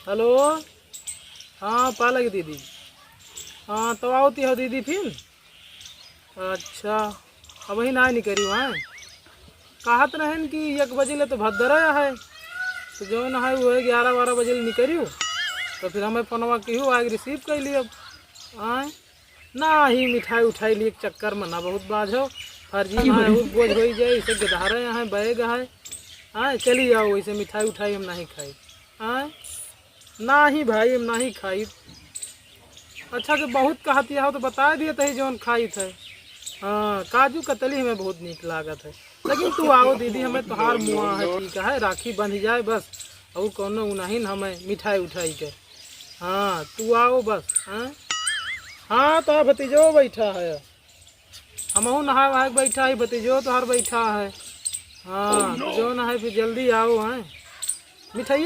Hello. हाँ पालक दीदी। हाँ तो आओती हो दीदी फिर। अच्छा अब वही ना नहीं करी वहाँ कहत रहन कि 1 बजे ले तो भद्दर है तो जो न है वो है 11-12 बजे ले निकलियो तो फिर हमें फोनवा केहू आगे रिसीव कर लियो। आए ना ही मिठाई उठाई लिए के चक्कर में ना बहुत बाज हो फर्जी में है बोझ हो जाए इसे गधारे हैं बैग है। आए चली आओ इसे मिठाई उठाई हम नहीं खाई। आए ना ही भाई हम नहीं खाई। अच्छा कि बहुत कहती हो तो बता दिए थे जौन खाई थे। हाँ काजू कतली हमें बहुत नीक लागत है लेकिन तू आओ दीदी हमें तोहार मुआ है ठीक है राखी बंध जाए बस और कोनो नहीं हमें मिठाई उठाई के। हाँ तू आओ बस। हाँ हाँ तो भतीजो बैठा है हमहू नहा वहा के बैठा है भतीजो तो हर बैठा है। हाँ तो जो ना है फिर जल्दी आओ हैं मिठाई